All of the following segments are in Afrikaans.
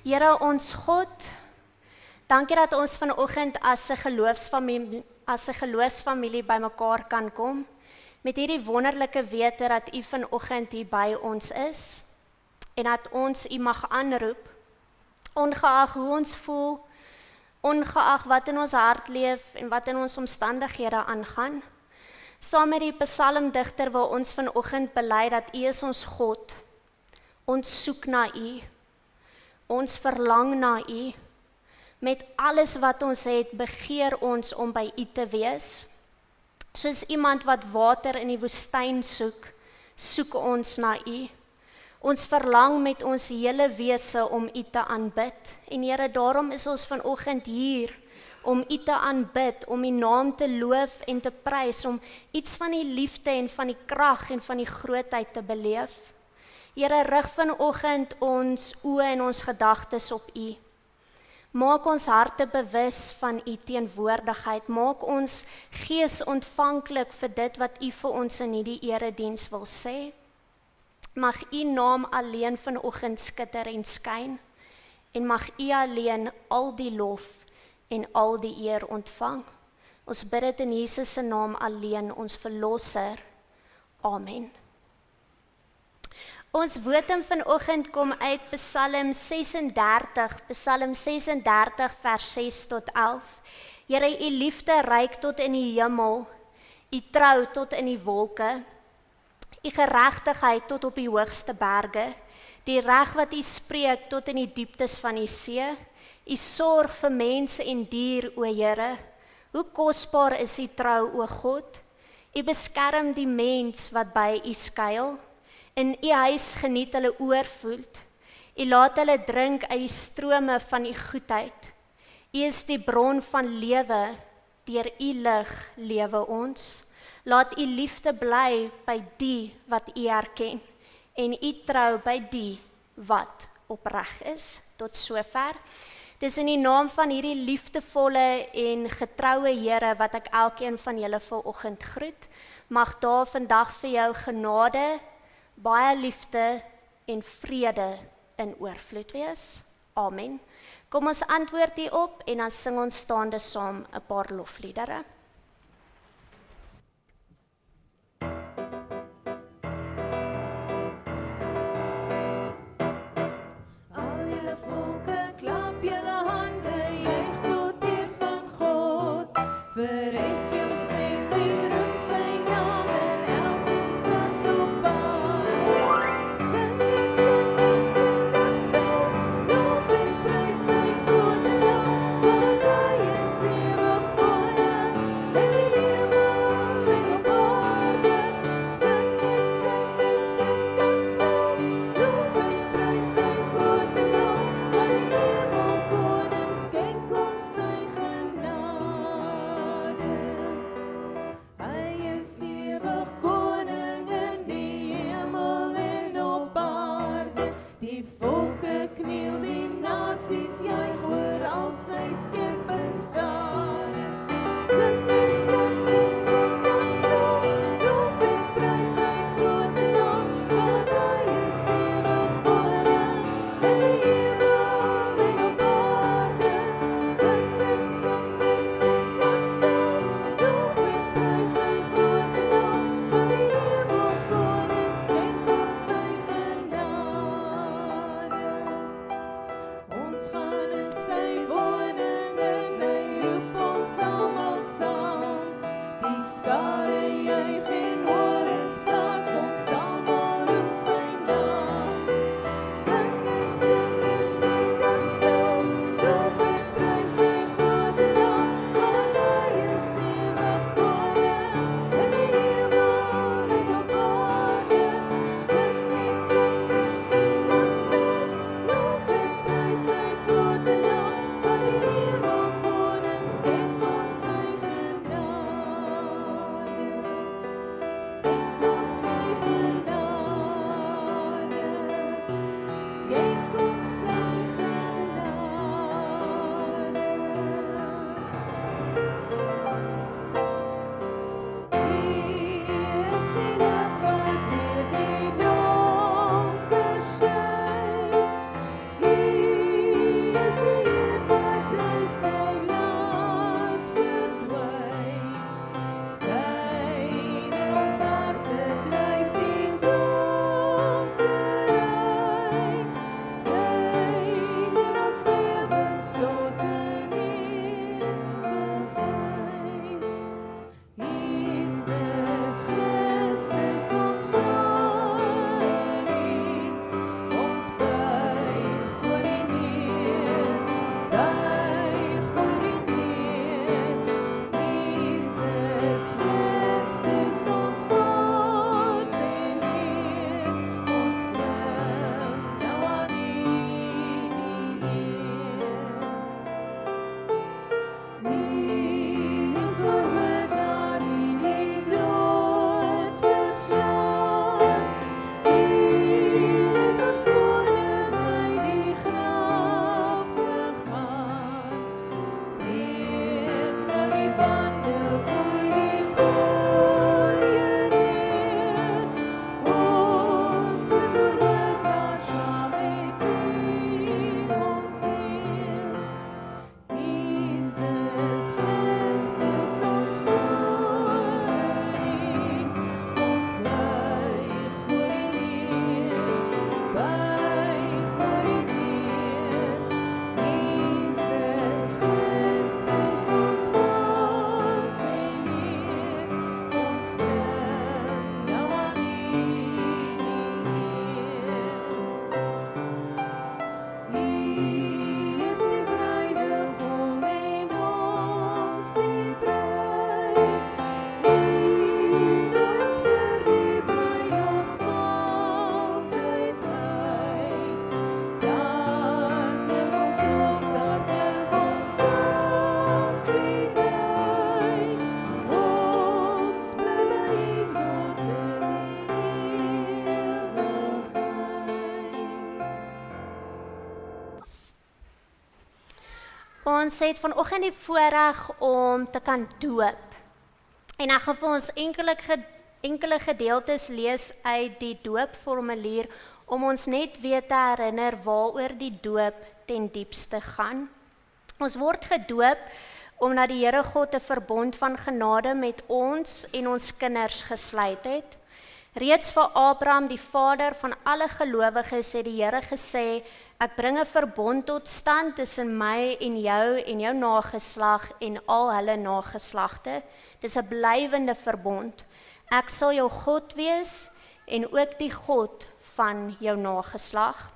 Here ons God, dankie dat ons vanoggend as 'n geloofsfamilie bymekaar kan kom, met hierdie wonderlike wete dat U vanoggend hier by ons is, en dat ons U mag aanroep, ongeag hoe ons voel, ongeag wat in ons hart leef en wat in ons omstandighede aangaan. Saam met die psalmdigter wil ons vanoggend bely dat U is ons God. Ons soek na U. Ons verlang na U. Met alles wat ons het, begeer ons om by U te wees. Soos iemand wat water in die woestyn soek, soek ons na U. Ons verlang met ons hele wese om U te aanbid. En Here, daarom is ons vanoggend hier, om U te aanbid, om U naam te loof en te prys, om iets van die liefde en van die krag en van die grootheid te beleef. Here, rig vanoggend ons oë en ons gedagtes op U. Maak ons harte bewus van U teenwoordigheid. Maak ons gees ontvanklik vir dit wat U vir ons in hierdie erediens wil sê. Mag U naam alleen vanoggend skitter en skyn, en mag U alleen al die lof en al die eer ontvang. Ons bid dit in Jesus se naam alleen, ons verlosser. Amen. Ons wotum vanoggend kom uit Psalm 36 vers 6 tot 11. Here, U liefde reik tot in die hemel, U trou tot in die wolke, U geregtigheid tot op die hoogste berge, die reg wat U spreek tot in die dieptes van die see, U sorg vir mense en dier, o Here. Hoe kosbaar is U trou, o God. U beskerm die mens wat by U skuil. In U huis geniet hulle oorvloed. U laat hulle drink uit die strome van U goedheid. U is die bron van lewe, deur U lig lewe ons. Laat U liefde bly by die wat U erken, en U trou by die wat opreg is. Tot sover. Dis in die naam van hierdie liefdevolle en getroue Here wat ek elkeen van julle vanoggend groet. Mag daar vandag vir jou genade, baie liefde en vrede in oorvloed wees. Amen. Kom ons antwoord hierop en dan sing ons staande saam 'n paar lofliedere. Verhef jou stem en roep sy naam in elke stad op aarde. Sing dit saam, lof en prys sy groot naam, want hy is ewig koning in die hemel en op aarde. Sing dit saam, lof en prys sy groot naam, want die hemelkoning skenk ons sy genade. Hy is ewig koning in die hemel en op aarde. Die volke kniel, die nasies juig oor al sy skepingsdade. Sing dit saam, lof en prys sy groot naam, want hy is ewig koning in die hemel en op aarde. Sing dit saam, lof en prys sy groot naam, want die hemelkoning skenk ons sy genade. Ons gaan in sy woning en hy roep ons Ons het vanoggend die voorreg om te kan doop. En ek gaan vir ons enkele gedeeltes lees uit die doopformulier om ons net weer te herinner waaroor die doop ten diepste gaan. Ons word gedoop omdat die Here God 'n verbond van genade met ons en ons kinders gesluit het. Reeds vir Abraham, die vader van alle gelowiges, het die Here gesê, ek bring 'n verbond tot stand tussen my en jou nageslag en al hulle nageslagte. Dis 'n blywende verbond. Ek sal jou God wees en ook die God van jou nageslag.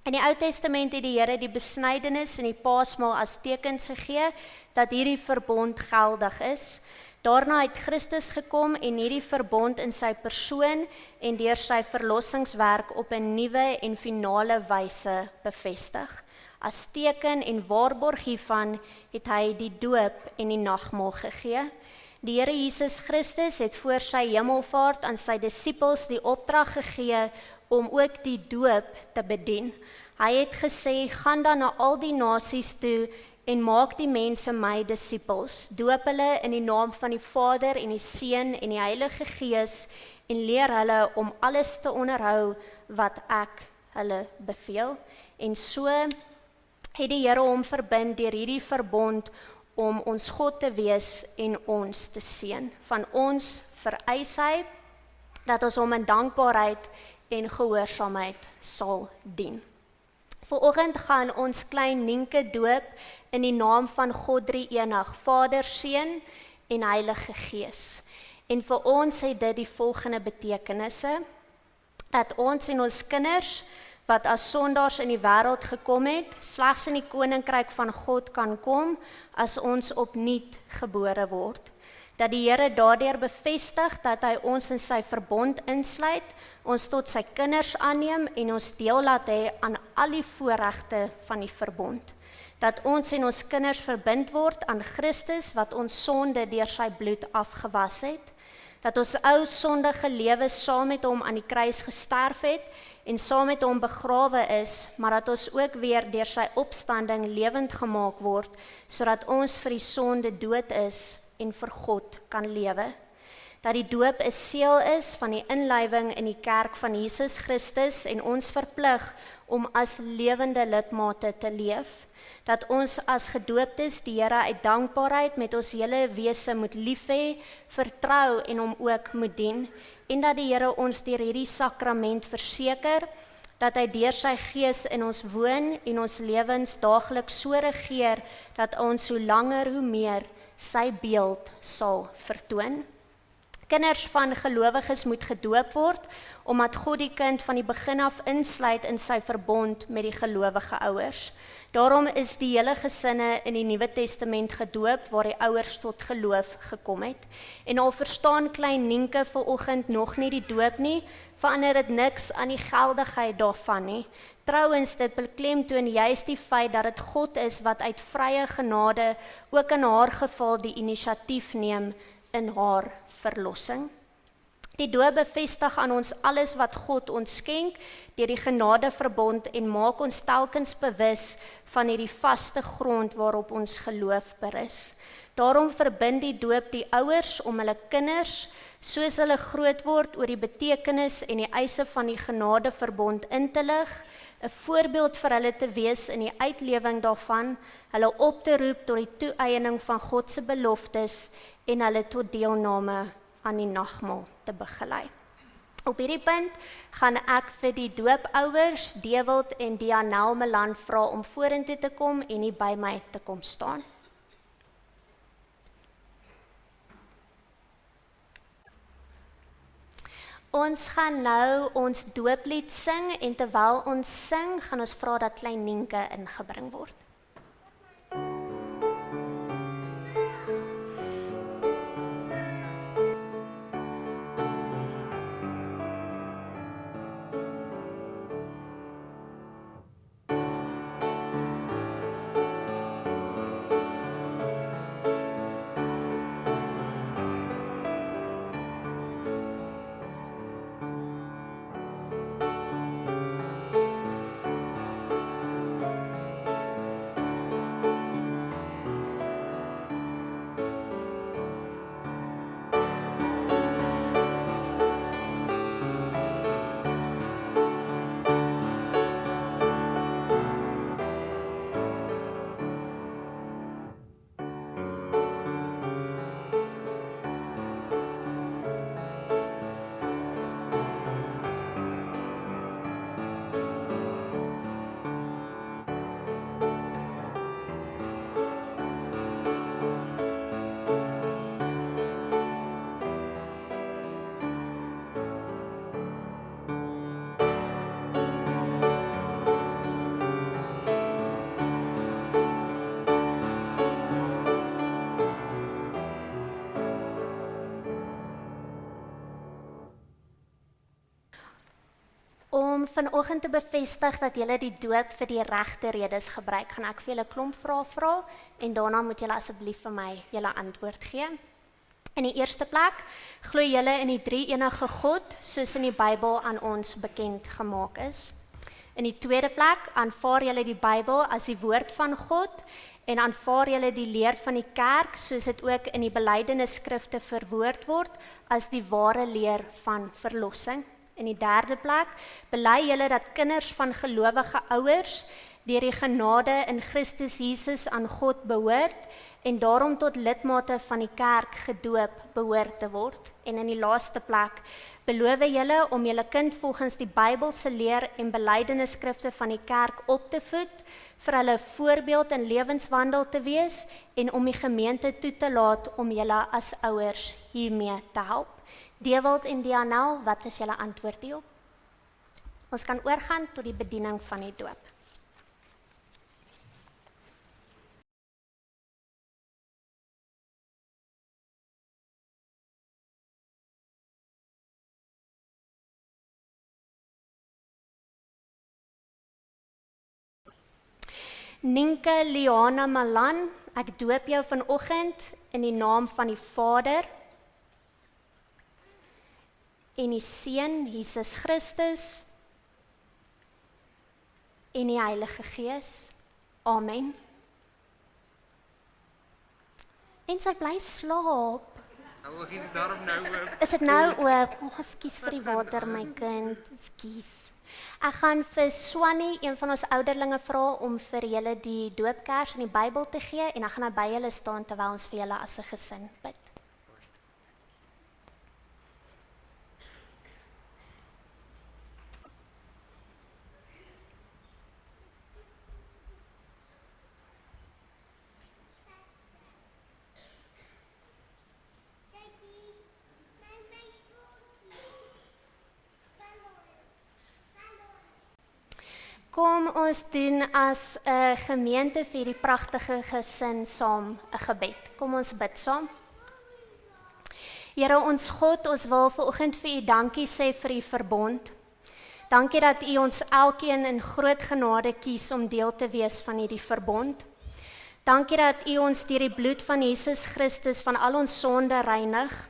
In die Ou Testament het die Here die besnydenis en die paasmaal as tekens gegee dat hierdie verbond geldig is. Daarna het Christus gekom en hierdie verbond in sy persoon en deur sy verlossingswerk op 'n nuwe en finale wyse bevestig. As teken en waarborg hiervan het hy die doop en die nagmaal gegee. Die Here Jesus Christus het voor sy hemelvaart aan sy disippels die opdrag gegee om ook die doop te bedien. Hy het gesê, gaan dan na al die nasies toe en maak die mense my disippels. Doop hulle in die naam van die Vader en die Seun en die Heilige Gees en leer hulle om alles te onderhou wat ek hulle beveel. En so het die Here hom verbind deur hierdie verbond om ons God te wees en ons te seën. Van ons vereis hy dat ons hom in dankbaarheid en gehoorsaamheid sal dien. Vanoggend gaan ons klein Nienke doop in die naam van God Drie-enig, Vader, Seun en Heilige Gees. En vir ons het dit die volgende betekenisse, dat ons en ons kinders wat as sondaars in die wêreld gekom het, slegs in die koninkryk van God kan kom as ons opnuut gebore word. Dat die Here daardeur bevestig dat hy ons in sy verbond insluit, ons tot sy kinders aanneem en ons deel laat hê aan al die voorregte van die verbond. Dat ons en ons kinders verbind word aan Christus wat ons sonde deur sy bloed afgewas het. Dat ons ou sondige lewe saam met hom aan die kruis gesterf het en saam met hom begrawe is, maar dat ons ook weer deur sy opstanding lewend gemaak word, sodat ons vir die sonde dood is en vir God kan lewe. Dat die doop 'n seël is van die inlywing in die kerk van Jesus Christus en ons verplig om as lewende lidmate te leef. Dat ons as gedooptes die Here uit dankbaarheid met ons hele wese moet lief hê, vertrou en hom ook moet dien. En dat die Here ons deur hierdie sakrament verseker dat hy deur sy Gees in ons woon en ons lewens daagliks so regeer dat ons hoe langer hoe meer sy beeld sal vertoon. Kinders van gelowiges moet gedoop word, omdat God die kind van die begin af insluit in sy verbond met die gelowige ouers. Daarom is die hele gesinne in die Nuwe Testament gedoop, waar die ouers tot geloof gekom het. En al verstaan klein Nienke vanoggend nog nie die doop nie, verander dit niks aan die geldigheid daarvan nie. Trouwens, dit beklemtoon juist die feit dat dit God is wat uit vrye genade ook in haar geval die inisiatief neem in haar verlossing. Die doop bevestig aan ons alles wat God ons skenk deur die genadeverbond en maak ons telkens bewus van hierdie vaste grond waarop ons geloof berus. Daarom verbind die doop die ouers om hulle kinders, soos hulle groot word, oor die betekenis en die eise van die genadeverbond in te lig, 'n voorbeeld vir hulle te wees in die uitlewing daarvan, hulle op te roep tot die toeëiening van God se beloftes en hulle tot deelname aan die nagmaal te begelei. Op hierdie punt gaan ek vir die doopouers, Dewald en Dianel Melan vra om vorentoe te kom en hier by my te kom staan. Ons gaan nou ons dooplied sing en terwyl ons sing, gaan ons vra dat klein Nienke ingebring word. vanoggend te bevestig dat julle die doop vir die regte redes gebruik, gaan ek vir julle 'n klomp vrae vra en daarna moet julle asseblief vir my julle antwoord gee. In die eerste plek, glo julle in die drie-enige God soos in die Bybel aan ons bekend gemaak is. In die tweede plek, aanvaar julle die Bybel as die woord van God en aanvaar julle die leer van die kerk soos dit ook in die belydenisskrifte verwoord word as die ware leer van verlossing. In die derde plek, bely julle dat kinders van gelowige ouers deur die genade in Christus Jesus aan God behoort en daarom tot lidmate van die kerk gedoop behoort te word. En in die laaste plek, beloof julle om julle kind volgens die Bybelse leer en belydenisskrifte van die kerk op te voed, vir hulle voorbeeld in lewenswandel te wees en om die gemeente toe te laat om julle as ouers hiermee te help. Dewald en Dianel, wat is julle antwoord hierop? Ons kan oorgaan tot die bediening van die doop. Ninke Liana Malan, ek doop jou vanoggend in die naam van die Vader en die Seun Jesus Christus en die Heilige Gees. Amen. En sy bly slaap. Oogies is daarom nou oop. Is dit nou oop? Ekskuus vir die water, my kind. Ekskuus. Ek gaan vir Swanny, een van ons ouderlinge, vra om vir julle die doopkers en die Bybel te gee en ek gaan nou by julle staan terwyl ons vir julle as 'n gesin bid. Kom ons doen as 'n gemeente vir die pragtige gesin saam 'n gebed. Kom ons bid saam. Here ons God, ons wil vanoggend vir U dankie sê vir U verbond. Dankie dat U ons elkeen in groot genade kies om deel te wees van hierdie verbond. Dankie dat U ons deur die bloed van Jesus Christus van al ons sonde reinig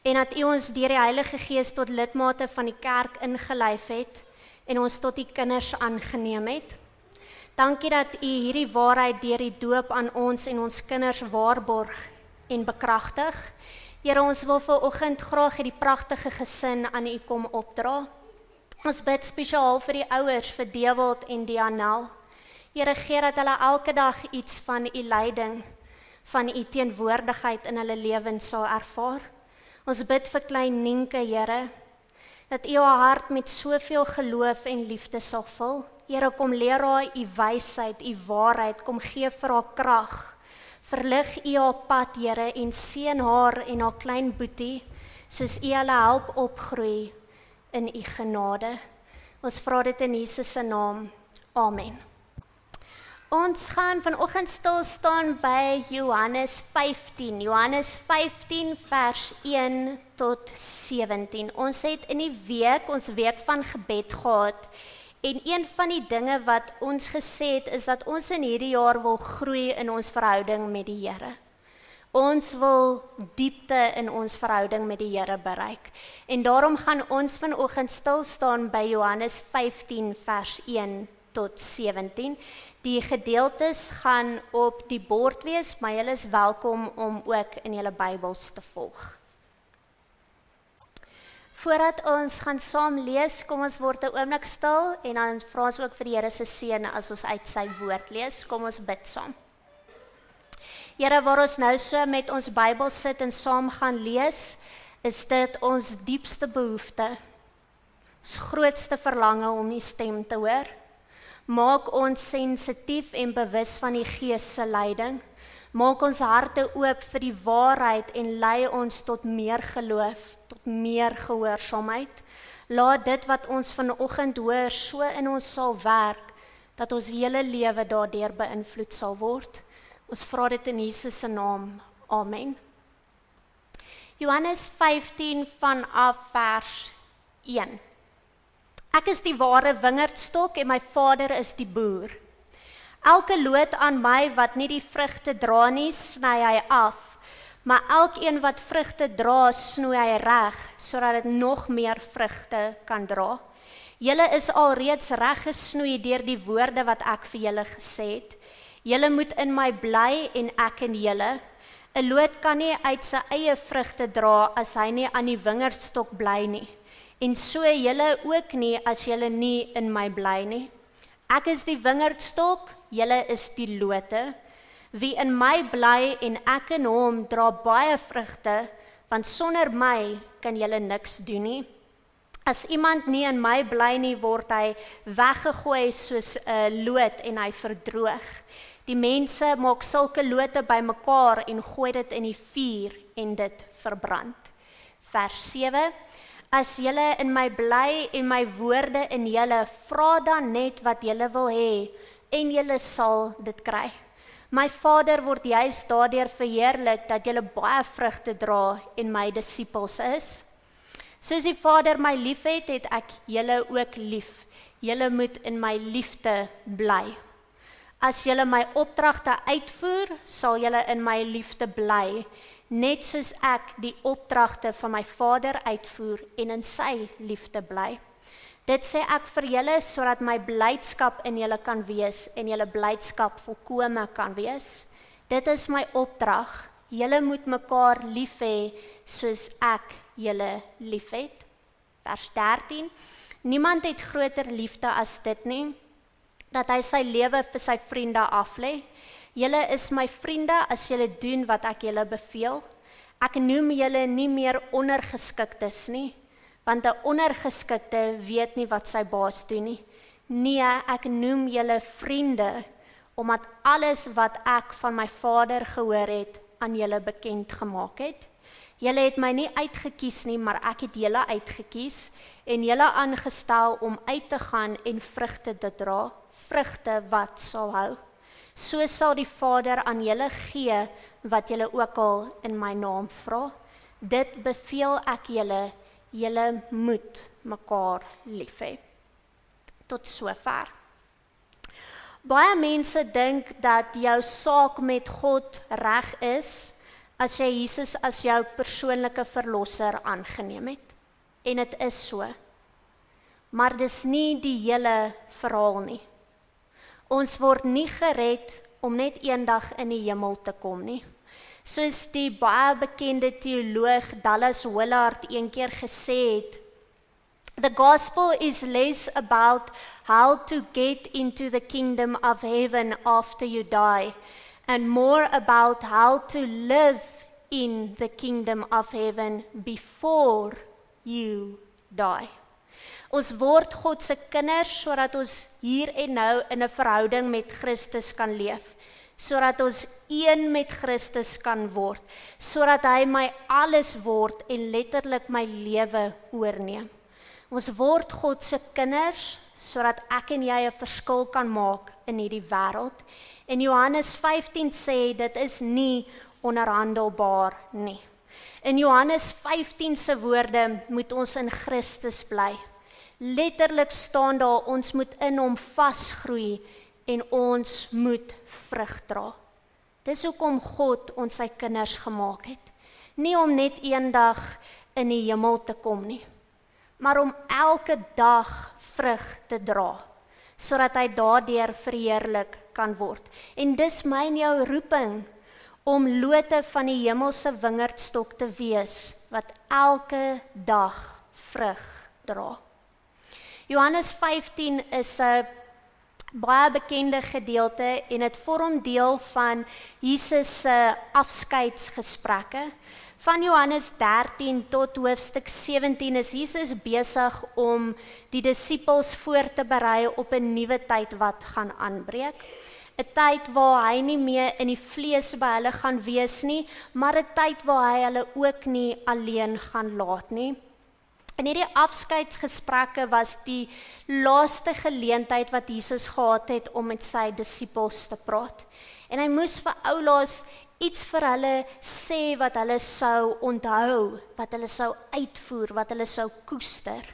en dat U ons deur die Heilige Gees tot lidmate van die kerk ingelyf het en ons tot die kinders aangeneem het. Dankie dat U hierdie waarheid deur die doop aan ons en ons kinders waarborg en bekragtig. Here, ons wil vanoggend graag hierdie pragtige gesin aan U kom opdra. Ons bid spesiaal vir die ouers, vir Dewald en Dianel. Here, gee dat hulle elke dag iets van U leiding, van U teenwoordigheid in hulle lewens sal ervaar. Ons bid vir klein Nienke, Here, dat U haar hart met soveel geloof en liefde sal vul. Here, kom leer haar U wysheid, U waarheid, kom gee vir haar krag. Verlig U haar pad, Here, en seën haar en haar klein boetie, soos U hulle help opgroei in U genade. Ons vra dit in Jesus se naam. Amen. Ons gaan vanoggend stil staan by Johannes 15. Johannes 15 vers 1 tot 17. Ons het in die week, ons week van gebed gehad. En een van die dinge wat ons gesê het, is dat ons in hierdie jaar wil groei in ons verhouding met die Here. Ons wil diepte in ons verhouding met die Here bereik. En daarom gaan ons vanoggend stil staan by Johannes 15 vers 1 tot 17. Die gedeeltes gaan op die bord wees, maar julle is welkom om ook in julle Bybels te volg. Voordat ons gaan saam lees, kom ons word 'n oomblik stil en dan vra ons ook vir die Here se seën as ons uit sy woord lees. Kom ons bid saam. Here, waar ons nou so met ons Bybel sit en saam gaan lees, is dit ons diepste behoefte, ons grootste verlange om U stem te hoor. Maak ons sensitief en bewus van die Gees se leiding. Maak ons harte oop vir die waarheid en lei ons tot meer geloof, tot meer gehoorsaamheid. Laat dit wat ons vanoggend hoor so in ons sal werk, dat ons hele lewe daardeur beïnvloed sal word. Ons vra dit in Jesus se naam. Amen. Johannes 15 vanaf vers 1. Ek is die ware wingerdstok en my Vader is die boer. Elke loot aan my wat nie die vrugte dra nie, sny hy af, maar elkeen wat vrugte dra, snoei hy reg, sodat dit nog meer vrugte kan dra. Julle is alreeds reg gesnoei deur die woorde wat ek vir julle gesê het. Julle moet in my bly en ek in julle. 'n Loot kan nie uit sy eie vrugte dra as hy nie aan die wingerdstok bly nie. En so julle ook nie as julle nie in my bly nie. Ek is die wingerdstok, julle is die lote. Wie in my bly en ek in hom dra baie vrugte, want sonder my kan julle niks doen nie. As iemand nie in my bly nie, word hy weggegooi soos 'n loot en hy verdroog. Die mense maak sulke lote bymekaar en gooi dit in die vuur en dit verbrand. Vers 7. As julle in my bly en my woorde in julle, vra dan net wat julle wil hê en julle sal dit kry. My Vader word juis daardeur verheerlik dat julle baie vrugte dra en my disippels is. Soos die Vader my liefhet, het ek julle ook lief. Julle moet in my liefde bly. As julle my opdragte uitvoer, sal julle in my liefde bly, net soos ek die opdragte van my Vader uitvoer en in sy liefde bly. Dit sê ek vir julle sodat my blydskap in julle kan wees en julle blydskap volkome kan wees. Dit is my opdrag. Julle moet mekaar lief hê soos ek julle liefhet. Vers 13. Niemand het groter liefde as dit nie, dat hy sy lewe vir sy vriende aflê. Julle is my vriende as julle doen wat ek julle beveel. Ek noem julle nie meer ondergeskiktes nie, want 'n ondergeskikte weet nie wat sy baas doen nie. Nee, ek noem julle vriende, omdat alles wat ek van my Vader gehoor het, aan julle bekend gemaak het. Julle het my nie uitgekies nie, maar ek het julle uitgekies en julle aangestel om uit te gaan en vrugte te dra, vrugte wat sal hou. So sal die Vader aan julle gee wat julle ook al in my naam vra. Dit beveel ek julle, julle moet mekaar lief hê. Tot sover. Baie mense dink dat jou saak met God reg is as jy Jesus as jou persoonlike verlosser aangeneem het. En dit is so. Maar dis nie die hele verhaal nie. Ons word nie gered om net eendag in die hemel te kom nie. Soos die baie bekende teoloog Dallas Willard een keer gesê het, the gospel is less about how to get into the kingdom of heaven after you die, and more about how to live in the kingdom of heaven before you die. Ons word God se kinders sodat ons hier en nou in 'n verhouding met Christus kan leef, sodat ons een met Christus kan word, sodat hy my alles word en letterlik my lewe oorneem. Ons word God se kinders sodat ek en jy 'n verskil kan maak in hierdie wêreld. En Johannes 15 sê dit is nie onderhandelbaar nie. In Johannes 15 se woorde moet ons in Christus bly. Letterlik staan daar ons moet in hom vasgroei en ons moet vrug dra. Dis hoekom God ons sy kinders gemaak het. Nie om net eendag in die hemel te kom nie, maar om elke dag vrug te dra, sodat hy daardeur verheerlik kan word. En dis my en jou roeping, om lote van die hemelse wingerdstok te wees, wat elke dag vrug dra. Johannes 15 is 'n baie bekende gedeelte en dit vorm deel van Jesus se afskeidsgesprekke. Van Johannes 13 tot hoofstuk 17 is Jesus besig om die disippels voor te berei op 'n nuwe tyd wat gaan aanbreek. 'n Tyd waar hy nie meer in die vlees by hulle gaan wees nie, maar 'n tyd waar hy hulle ook nie alleen gaan laat nie. En hierdie afskeidsgesprekke was die laaste geleentheid wat Jesus gehad het om met sy disippels te praat. En hy moes vir oulaas iets vir hulle sê wat hulle sou onthou, wat hulle sou uitvoer, wat hulle sou koester.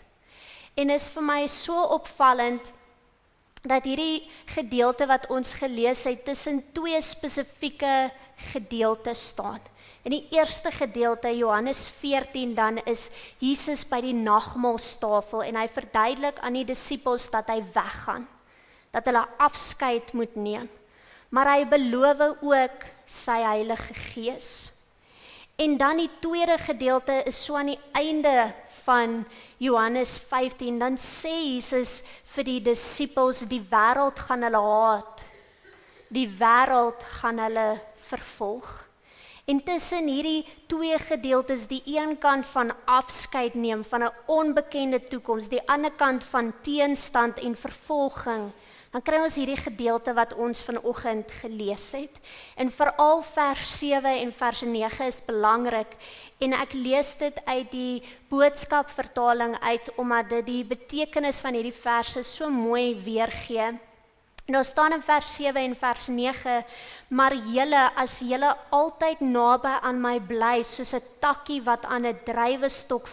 En is vir my so opvallend dat hierdie gedeelte wat ons gelees het tussen twee spesifieke gedeeltes staan. In die eerste gedeelte, Johannes 14, dan is Jesus by die nagmaalstafel en hy verduidelik aan die disippels dat hy weggaan, dat hulle afskeid moet neem. Maar hy beloof ook sy Heilige Gees. En dan die tweede gedeelte is so aan die einde van Johannes 15, dan sê Jesus vir die disippels, die wêreld gaan hulle haat, die wêreld gaan hulle vervolg. En tussen hierdie twee gedeeltes, die een kant van afskeid neem, van 'n onbekende toekoms, die ander kant van teenstand en vervolging, dan kry ons hierdie gedeelte wat ons vanoggend gelees het. En veral vers 7 en vers 9 is belangrik, en ek lees dit uit die boodskapvertaling uit, omdat dit die betekenis van hierdie verse so mooi weergee. En daar staan in vers 7 en vers 9, maar julle, as julle altyd naby aan my bly, soos 'n takkie wat aan 'n druiwestok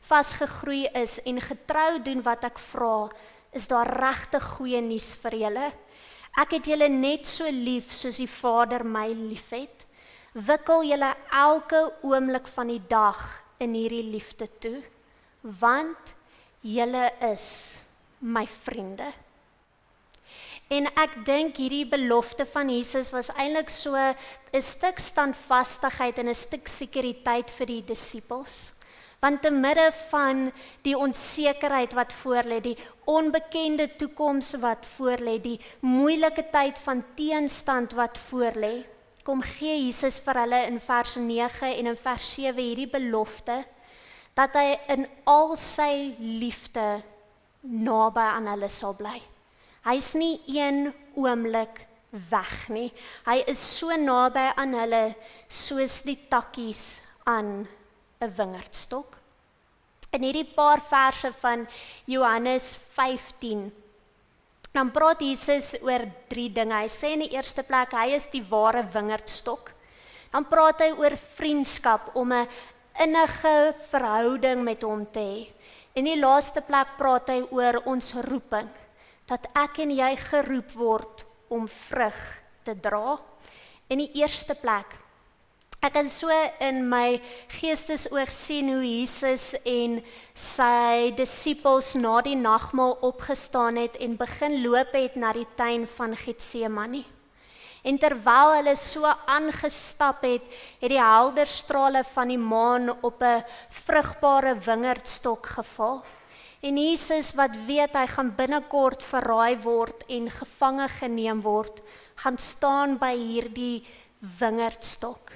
vasgegroei is en getrou doen wat ek vra, is daar regtig goeie nuus vir julle. Ek het julle net so lief soos die Vader my liefhet. Wikkel julle elke oomblik van die dag in hierdie liefde toe, want julle is my vriende. En ek dink hierdie belofte van Jesus was eintlik so 'n stuk standvastigheid en 'n stuk sekuriteit vir die disippels. Want te midde van die onsekerheid wat voorlê, die onbekende toekoms wat voorlê, die moeilike tyd van teenstand wat voorlê, kom gee Jesus vir hulle in vers 9 en in vers 7 hierdie belofte, dat hy in al sy liefde naby aan hulle sal bly. Hy is nie een oomblik weg nie. Hy is so naby aan hulle soos die takkies aan 'n wingerdstok. In hierdie paar verse van Johannes 15, dan praat Jesus oor 3 dinge. Hy sê in die eerste plek, hy is die ware wingerdstok. Dan praat hy oor vriendskap, om 'n innige verhouding met hom te hê. In die laaste plek praat hy oor ons roeping, dat ek en jy geroep word om vrug te dra. In die eerste plek, ek kan so in my geestesoog sien hoe Jesus en sy disippels na die nagmaal opgestaan het en begin loop het na die tuin van Getsemane. En terwyl hulle so aangestap het, het die helder strale van die maan op 'n vrugbare wingerdstok geval. En Jesus, wat weet hy gaan binnekort verraai word en gevange geneem word, gaan staan by hierdie wingerdstok.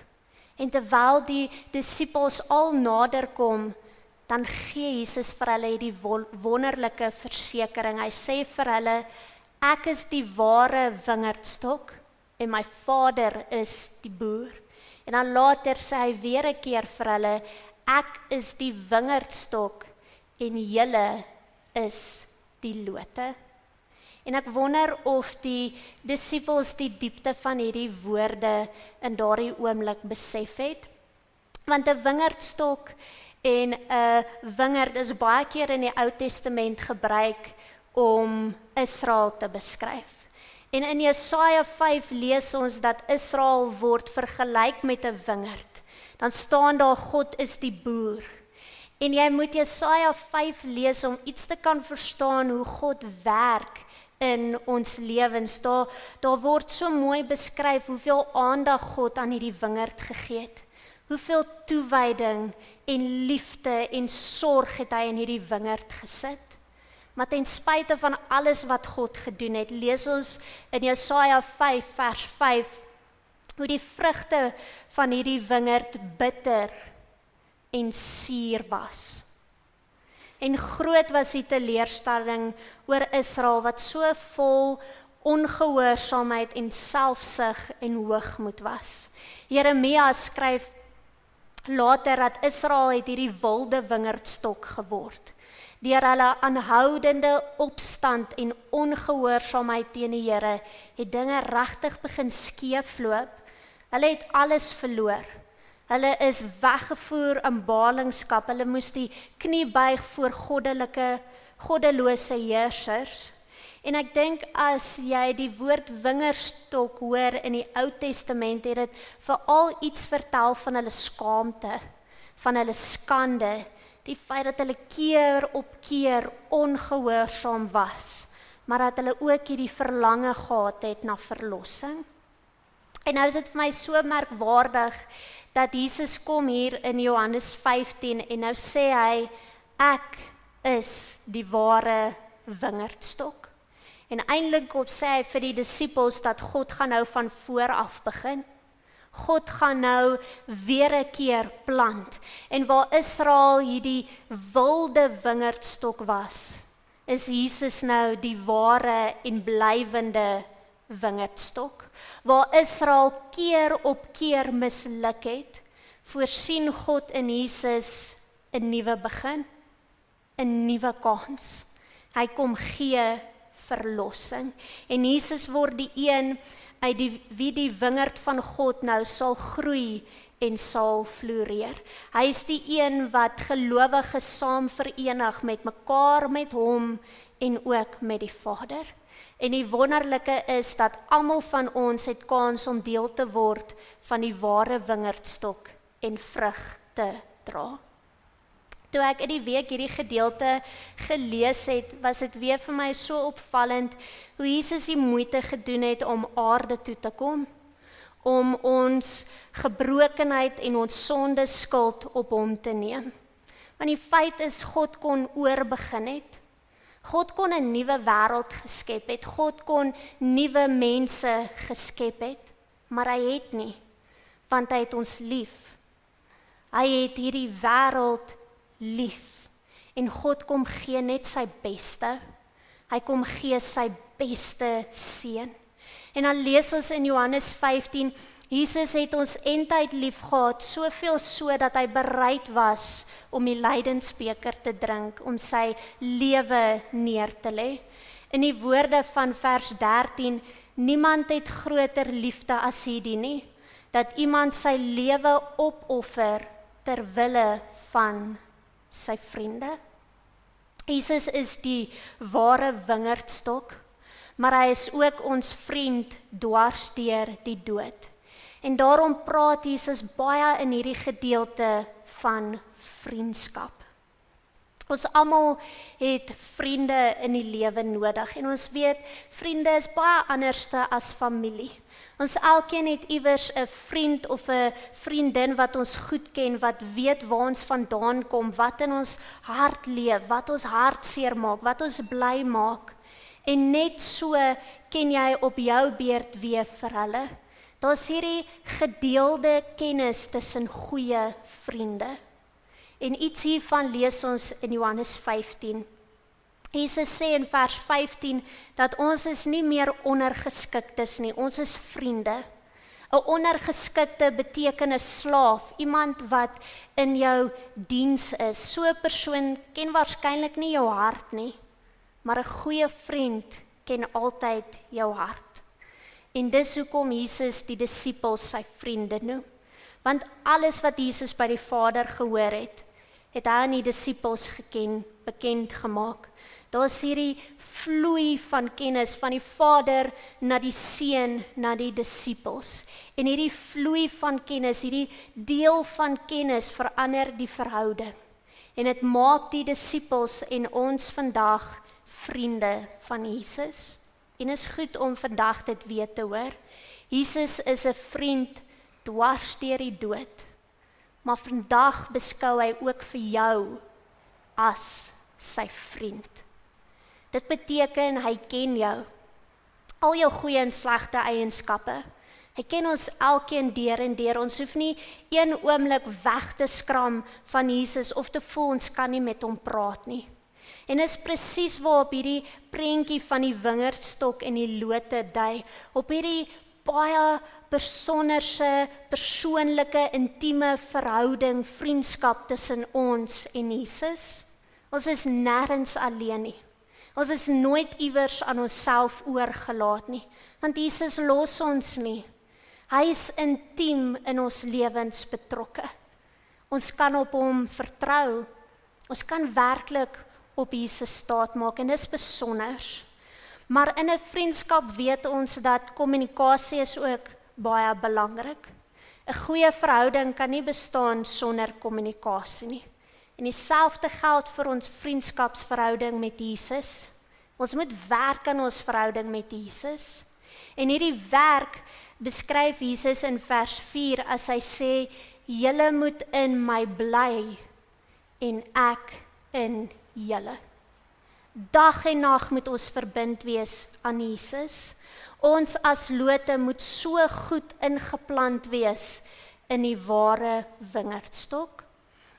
En terwyl die disippels al nader kom, dan gee Jesus vir hulle hierdie wonderlike versekering. Hy sê vir hulle, ek is die ware wingerdstok en my Vader is die boer. En dan later sê hy weer 'n keer vir hulle, ek is die wingerdstok en julle is die lote. En ek wonder of die disippels die diepte van hierdie woorde in daardie oomblik besef het. Want 'n wingerdstok en 'n wingerd is baie keer in die Ou Testament gebruik om Israel te beskryf. En in Jesaja 5 lees ons dat Israel word vergelyk met 'n wingerd. Dan staan daar, God is die boer. En jy moet Jesaja 5 lees om iets te kan verstaan hoe God werk in ons lewens. Daar word so mooi beskryf hoeveel aandag God aan hierdie wingerd gegee het. Hoeveel toewyding en liefde en sorg het hy in hierdie wingerd gesit. Maar ten spyte van alles wat God gedoen het, lees ons in Jesaja 5 vers 5 hoe die vrugte van hierdie wingerd bitter en suur was. En groot was die teleurstelling oor Israel wat so vol ongehoorsaamheid en selfsug en hoogmoed was. Jeremia skryf later dat Israel het hierdie wilde wingerdstok geword. Deur hulle aanhoudende opstand en ongehoorsaamheid teen die Here het dinge regtig begin skeefloop. Hulle het alles verloor. Hulle is weggevoer in ballingskap. Hulle moes die knie buig voor goddelose heersers. En ek dink as jy die woord wingerdstok hoor in die Ou Testament, het dit veral iets vertel van hulle skaamte, van hulle skande, die feit dat hulle keer op keer ongehoorsaam was, maar dat hulle ook hierdie verlange gehad het na verlossing. En nou is dit vir my so merkwaardig dat Jesus kom hier in Johannes 15 en nou sê hy, ek is die ware wingerdstok. En eintlik sê hy vir die disippels dat God gaan nou van voor af begin. God gaan nou weer 'n keer plant. En waar Israel hierdie wilde wingerdstok was, is Jesus nou die ware en blywende wingerdstok. Waar Israel keer op keer misluk het, voorsien God in Jesus 'n nuwe begin, 'n nuwe kans. Hy kom gee verlossing. En Jesus word die een uit wie die wingerd van God nou sal groei en sal floreer. Hy is die een wat gelowiges saam verenig met mekaar, met hom en ook met die Vader. En die wonderlike is dat almal van ons het kans om deel te word van die ware wingerdstok en vrug te dra. Toe ek in die week hierdie gedeelte gelees het, was dit weer vir my so opvallend hoe Jesus die moeite gedoen het om aarde toe te kom, om ons gebrokenheid en ons sonde skuld op hom te neem. Want die feit is, God kon oorbegin het. God kon 'n nuwe wêreld geskep het. God kon nuwe mense geskep het, maar hy het nie, want hy het ons lief. Hy het hierdie wêreld lief. En God kom gee net sy beste. Hy kom gee sy beste seun. En dan lees ons in Johannes 15, Jesus het ons eintyd lief gehad, soveel so dat hy bereid was om die lydensbeker te drink, om sy lewe neer te lê. In die woorde van vers 13, niemand het groter liefde as hierdie nie, dat iemand sy lewe opoffer ter wille van sy vriende. Jesus is die ware wingerdstok, maar hy is ook ons vriend dwars deur die dood. En daarom praat Jesus baie in hierdie gedeelte van vriendskap. Ons almal het vriende in die lewe nodig en ons weet vriende is baie anderste as familie. Ons elkeen het iewers 'n vriend of 'n vriendin wat ons goed ken, wat weet waar ons vandaan kom, wat in ons hart leef, wat ons hart seermaak, wat ons bly maak. En net so ken jy op jou beurt weer vir hulle. Daar's hierdie gedeelde kennis tussen goeie vriende. En iets hiervan lees ons in Johannes 15. Jesus sê in vers 15 dat ons is nie meer ondergeskiktes nie, ons is vriende. 'n Ondergeskikte beteken 'n slaaf, iemand wat in jou diens is. So 'n persoon ken waarskynlik nie jou hart nie, maar 'n goeie vriend ken altyd jou hart. En dis hoekom Jesus die disippels sy vriende noem. Want alles wat Jesus by die Vader gehoor het hy aan die disippels bekend gemaak. Daar's hierdie vloei van kennis van die Vader na die Seun, na die disippels. En hierdie vloei van kennis, hierdie deel van kennis verander die verhouding. En dit maak die disippels en ons vandag vriende van Jesus. En is goed om vandag dit weer te hoor. Jesus is 'n vriend dwars deur die dood. Maar vandag beskou hy ook vir jou as sy vriend. Dit beteken hy ken jou. Al jou goeie en slegte eienskappe. Hy ken ons elkeen deur en deur. Ons hoef nie een oomblik weg te skram van Jesus of te voel ons kan nie met hom praat nie. En is presies waarop hierdie prentjie van die wingerdstok en die lote dui. Op hierdie baie persoonlike, intieme verhouding, vriendskap tussen ons en Jesus. Ons is nêrens alleen nie. Ons is nooit iewers aan onsself oorgelaat nie, want Jesus los ons nie. Hy is intiem in ons lewens betrokke. Ons kan op hom vertrou. Ons kan werklik op Jesus staatmaak en dis besonder. Maar in 'n vriendskap weet ons dat kommunikasie is ook baie belangrik. 'n Goeie verhouding kan nie bestaan sonder kommunikasie nie. En dieselfde geld vir ons vriendskapsverhouding met Jesus. Ons moet werk aan ons verhouding met Jesus. En hierdie werk beskryf Jesus in vers 4 as hy sê, julle moet in my bly en ek in julle. Dag en nag moet ons verbind wees aan Jesus. Ons as lote moet so goed ingeplant wees in die ware wingerdstok.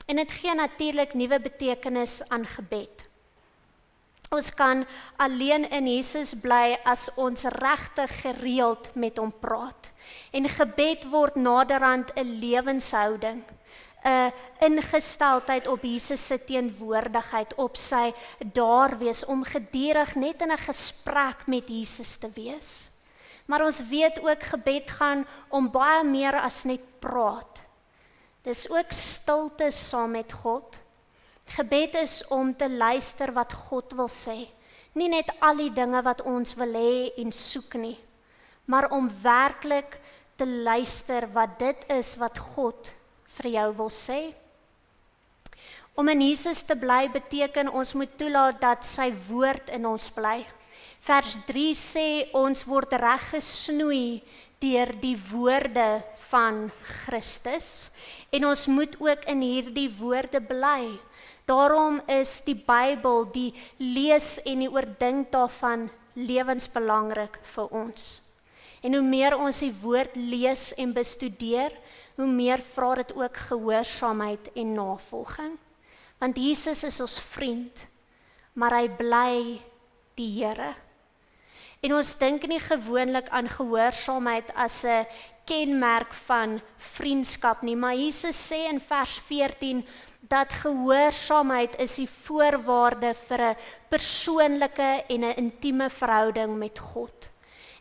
En dit gee natuurlik nuwe betekenis aan gebed. Ons kan alleen in Jesus bly as ons regtig gereeld met hom praat. En gebed word naderhand 'n lewenshouding, 'n ingesteldheid op Jesus se teenwoordigheid, op sy daar wees, om gedurig net in 'n gesprek met Jesus te wees. Maar ons weet ook gebed gaan om baie meer as net praat. Dis ook stilte saam met God. Gebed is om te luister wat God wil sê. Nie net al die dinge wat ons wil hê en soek nie, maar om werklik te luister wat dit is wat God vir jou wil sê. Om in Jesus te bly beteken ons moet toelaat dat sy woord in ons bly. Vers 3 sê ons word reggesnoei deur die woorde van Christus en ons moet ook in hierdie woorde bly. Daarom is die Bybel, die lees en die oordink daarvan lewensbelangrik vir ons. En hoe meer ons die woord lees en bestudeer, hoe meer vra dit ook gehoorsaamheid en navolging. Want Jesus is ons vriend, maar hy bly die Here. En ons dink nie gewoonlik aan gehoorsaamheid as 'n kenmerk van vriendskap nie, maar Jesus sê in vers 14 dat gehoorsaamheid is die voorwaarde vir 'n persoonlike en 'n intieme verhouding met God.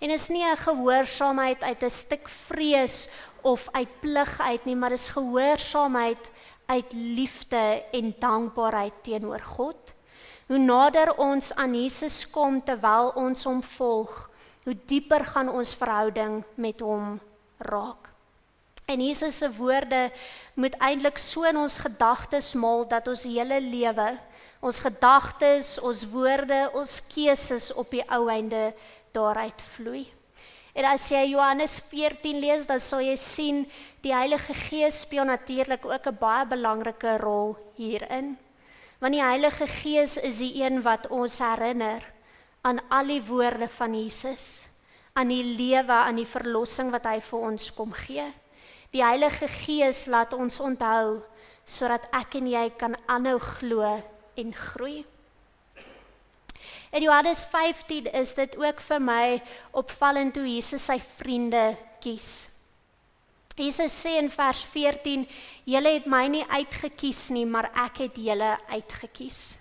En is nie 'n gehoorsaamheid uit 'n stuk vrees of uit plig uit nie, maar is gehoorsaamheid uit liefde en dankbaarheid teenoor God. Hoe nader ons aan Jesus kom terwyl ons hom volg, hoe dieper gaan ons verhouding met hom raak. En Jesus se woorde moet eintlik so in ons gedagtes maal dat ons hele lewe, ons gedagtes, ons woorde, ons keuses op die ou einde daaruit vloei. En as jy Johannes 14 lees, dan sal jy sien die Heilige Gees speel natuurlik ook 'n baie belangrike rol hierin. Want die Heilige Gees is die een wat ons herinner aan al die woorde van Jesus, aan die lewe, aan die verlossing wat hy vir ons kom gee. Die Heilige Gees laat ons onthou, sodat ek en jy kan aanhou glo en groei. In Johannes 15 is dit ook vir my opvallend hoe Jesus sy vriende kies. Jesus sê in vers 14, julle het my nie uitgekies nie, maar ek het julle uitgekies.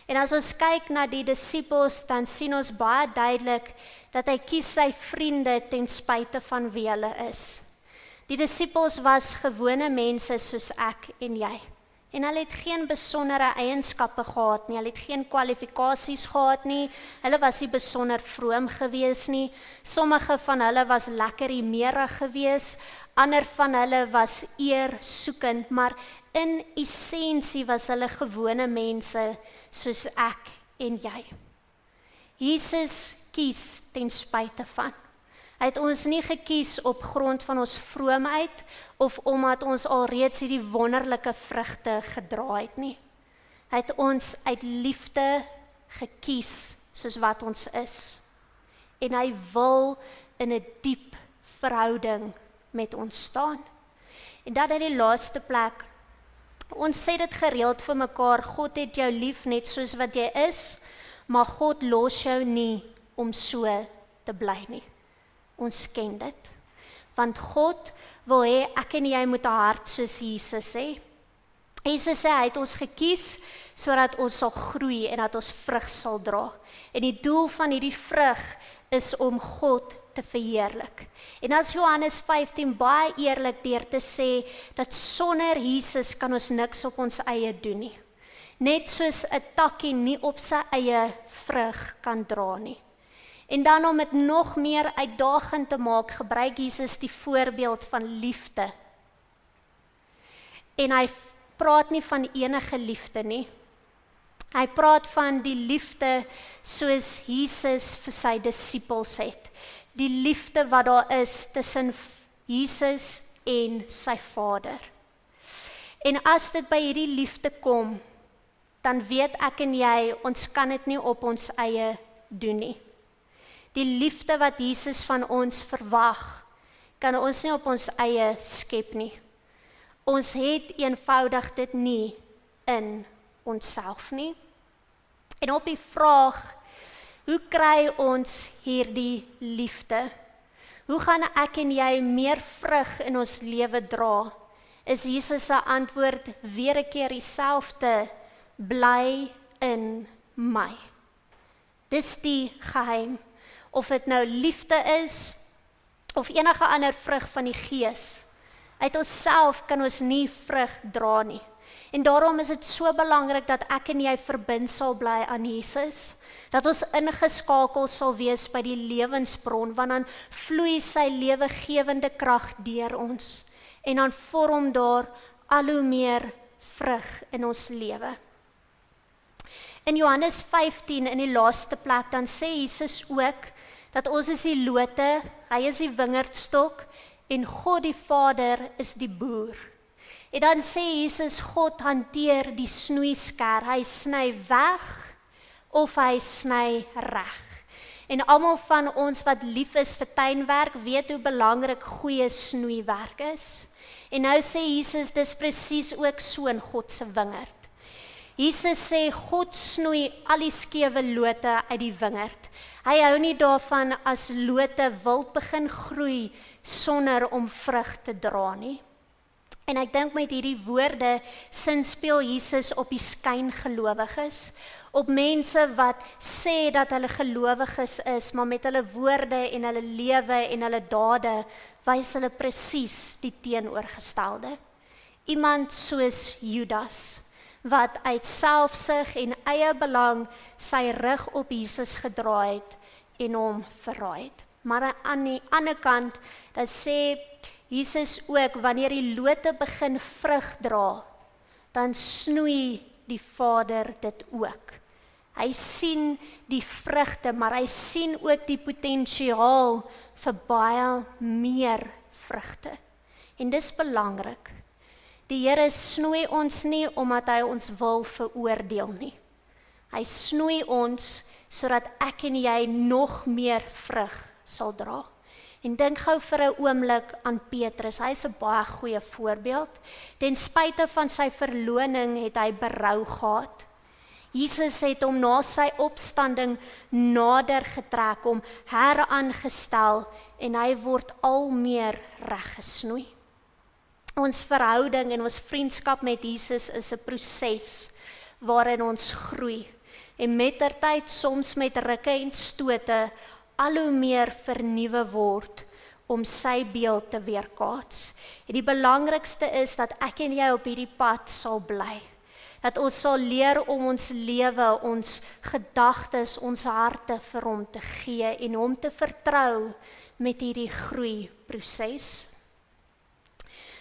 En as ons kyk na die disippels, dan sien ons baie duidelik dat hy kies sy vriende ten spyte van wie hulle is. Die disippels was gewone mense soos ek en jy. En hulle het geen besondere eienskappe gehad nie, hulle het geen kwalifikasies gehad nie, hulle was nie besonder vroom gewees nie, sommige van hulle was lekker hiemerig gewees, ander van hulle was eer soekend, maar in essensie was hulle gewone mense soos ek en jy. Jesus kies ten spyte van. Hy het ons nie gekies op grond van ons vroomheid of omdat ons alreeds hierdie wonderlike vrugte gedra het nie. Hy het ons uit liefde gekies soos wat ons is. En hy wil in 'n diep verhouding met ons staan. En dan in die laaste plek, ons sê dit gereeld vir mekaar, God het jou lief net soos wat jy is, maar God los jou nie om so te bly nie. Ons ken dit. Want God wil hê ek en jy moet 'n hart soos Jesus hê. Jesus sê hy het ons gekies sodat ons sal groei en dat ons vrug sal dra. En die doel van hierdie vrug is om God te verheerlik. En as Johannes 15 baie eerlik deur te sê dat sonder Jesus kan ons niks op ons eie doen nie. Net soos 'n takkie nie op sy eie vrug kan dra nie. En dan om dit nog meer uitdagend te maak, gebruik Jesus die voorbeeld van liefde. En hy praat nie van enige liefde nie. Hy praat van die liefde soos Jesus vir sy disippels het. Die liefde wat daar is tussen Jesus en sy Vader. En as dit by hierdie liefde kom, dan weet ek en jy, ons kan dit nie op ons eie doen nie. Die liefde wat Jesus van ons verwag, kan ons nie op ons eie skep nie. Ons het eenvoudig dit nie in onsself nie. En op die vraag, hoe kry ons hierdie liefde? Hoe gaan ek en jy meer vrug in ons lewe dra? Is Jesus se antwoord weer 'n keer dieselfde, bly in my. Dis die geheim. Of dit nou liefde is, of enige ander vrug van die Gees. Uit onsself kan ons nie vrug dra nie. En daarom is dit so belangrik dat ek en jy verbind sal bly aan Jesus, dat ons ingeskakel sal wees by die lewensbron, want dan vloei sy lewegewende krag deur ons, en dan vorm daar al hoe meer vrug in ons lewe. In Johannes 15 in die laaste plek, dan sê Jesus ook, dat ons is die lote, hy is die wingerdstok, en God die Vader is die boer. En dan sê Jesus, God hanteer die snoeisker, hy sny weg, of hy sny reg. En almal van ons wat lief is vir tuinwerk, weet hoe belangrik goeie snoeiwerk is. En nou sê Jesus, dis presies ook so in God se wingerd. Jesus sê, God snoei al die skewe lote uit die wingerd. Hy hou nie daarvan as lote wild begin groei, sonder om vrug te dra nie. En ek dink met hierdie woorde, sinspeel Jesus op die skyngelowiges, op mense wat sê dat hulle gelowiges is, maar met hulle woorde en hulle lewe en hulle dade, wys hulle presies die teenoorgestelde. Iemand soos Judas, wat uit selfsug en eie belang sy rug op Jesus gedraai het en hom verraai het. Maar aan die ander kant, dan sê Jesus ook, wanneer die lote begin vrug dra, dan snoei die Vader dit ook. Hy sien die vrugte, maar hy sien ook die potensiaal vir baie meer vrugte. En dis belangrik. Die Here snoei ons nie omdat hy ons wil veroordeel nie. Hy snoei ons sodat ek en jy nog meer vrug sal dra. En dink gou vir 'n oomblik aan Petrus. Hy is 'n baie goeie voorbeeld. Ten spyte van sy verloning het hy berou gehad. Jesus het hom na sy opstanding nader getrek, hom heraangestel en hy word al meer reggesnoei. Ons verhouding en ons vriendskap met Jesus is 'n proses waarin ons groei. En mettertyd, soms met rukke en stote, al hoe meer vernuwe word om sy beeld te weerkaats. En die belangrikste is dat ek en jy op hierdie pad sal bly. Dat ons sal leer om ons lewe, ons gedagtes, ons harte vir hom te gee en hom te vertrou met hierdie groeiproses.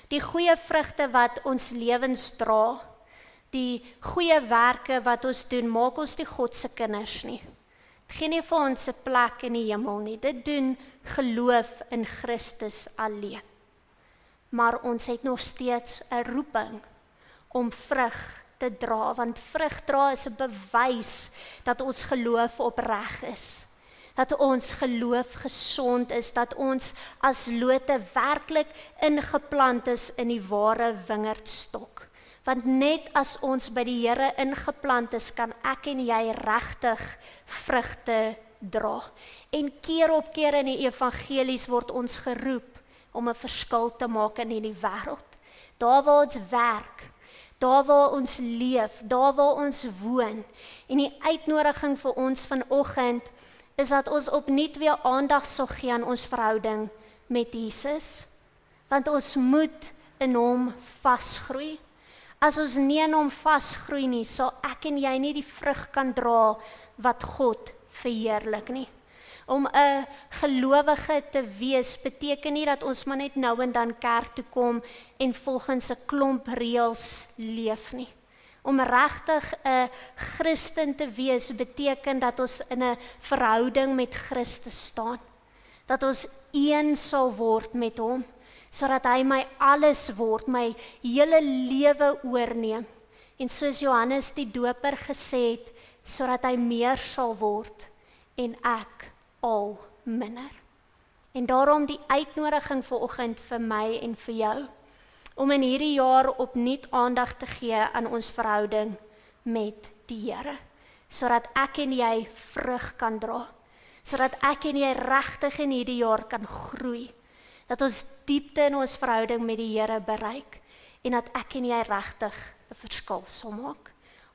Die goeie vrugte wat ons lewens dra, die goeie werke wat ons doen, maak ons die God se kinders nie. Dit gee nie vir ons 'n plek in die hemel nie. Dit doen geloof in Christus alleen. Maar ons het nog steeds 'n roeping om vrug te dra, want vrug dra is 'n bewys dat ons geloof opreg is. Dat ons geloof gesond is, dat ons as lote werklik ingeplant is in die ware wingerdstok. Want net as ons by die Here ingeplant is, kan ek en jy regtig vrugte dra. En keer op keer in die evangelies word ons geroep om 'n verskil te maak in hierdie wêreld. Daar waar ons werk, daar waar ons leef, daar waar ons woon. En die uitnodiging vir ons vanoggend is dat ons opnuut weer aandag sal gee aan ons verhouding met Jesus. Want ons moet in hom vasgroei. As ons nie in hom vasgroei nie, sal ek en jy nie die vrug kan dra wat God verheerlik nie. Om 'n gelowige te wees beteken nie dat ons maar net nou en dan kerk toe kom en volgens 'n klomp reëls leef nie. Om regtig 'n Christen te wees beteken dat ons in 'n verhouding met Christus staan. Dat ons een sal word met hom, sodat hy my alles word, my hele lewe oorneem. En soos Johannes die Doper gesê het, sodat hy meer sal word en ek al minder. En daarom die uitnodiging vanoggend vir my en vir jou, om in hierdie jaar opnuut aandag te gee aan ons verhouding met die Here, sodat ek en jy vrug kan dra, sodat ek en jy regtig in hierdie jaar kan groei, dat ons diepte in ons verhouding met die Here bereik, en dat ek en jy regtig 'n verskil sal maak.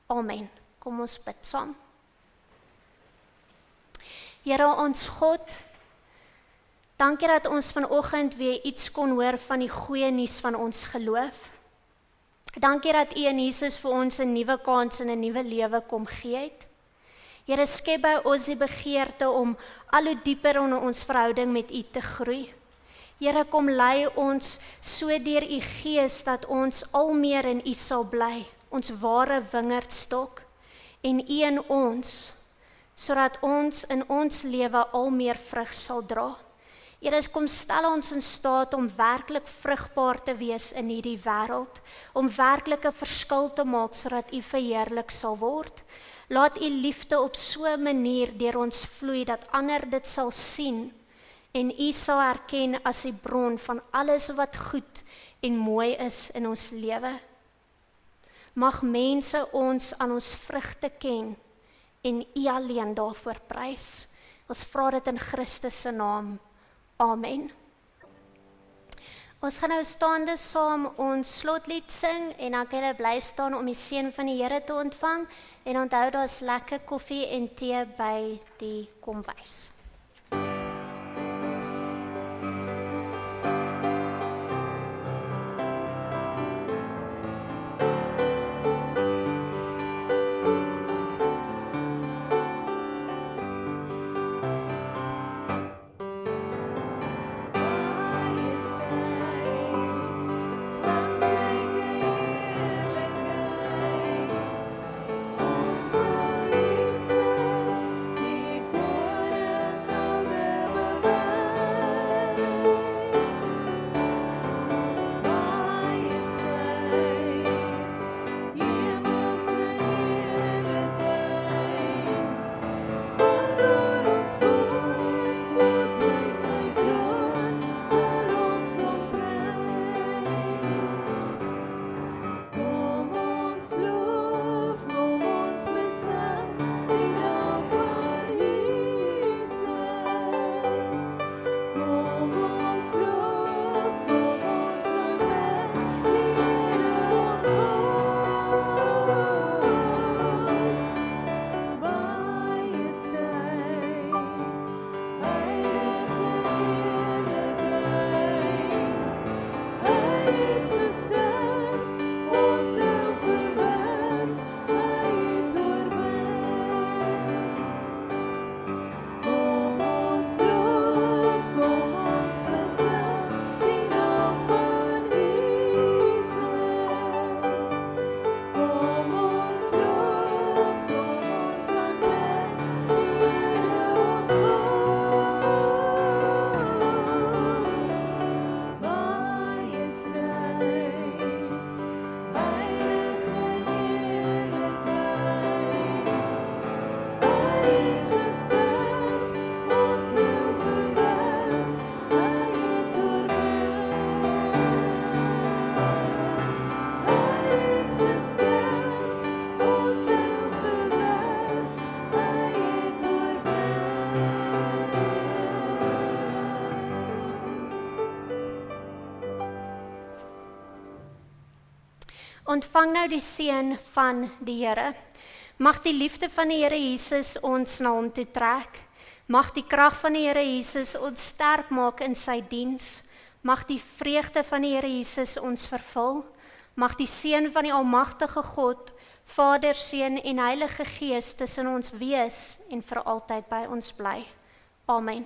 Amen. Kom ons bid saam. Here ons God, dankie dat ons vanoggend weer iets kon hoor van die goeie nuus van ons geloof. Dankie dat U in Jesus vir ons 'n nuwe kans en 'n nuwe lewe kom gee het. Here, skep by ons die begeerte om al hoe dieper in ons verhouding met U te groei. Here, kom lei ons so deur U Gees dat ons al meer in U sal bly, ons ware wingerdstok, en U in ons, sodat ons in ons lewe al meer vrug sal dra. Here, kom stel ons in staat om werklik vrugbaar te wees in hierdie wêreld, om werklik 'n verskil te maak sodat U verheerlik sal word. Laat U liefde op so 'n manier deur ons vloei dat ander dit sal sien en U sal erken as die bron van alles wat goed en mooi is in ons lewe. Mag mense ons aan ons vrugte ken en U alleen daarvoor prys. Ons vra dit in Christus se naam. Amen. Ons gaan nou staande saam ons slotlied sing en dan kan julle bly staan om die seën van die Here te ontvang. En onthou daar's lekker koffie en tee by die kombuis. Ons wil Jesus, die koning Ontvang nou die seën van die Here. Mag die liefde van die Here Jesus ons na hom toe trek. Mag die krag van die Here Jesus ons sterk maak in sy diens. Mag die vreugde van die Here Jesus ons vervul. Mag die seën van die almagtige God, Vader, Seun en Heilige Gees tussen ons wees en vir altyd by ons bly. Amen.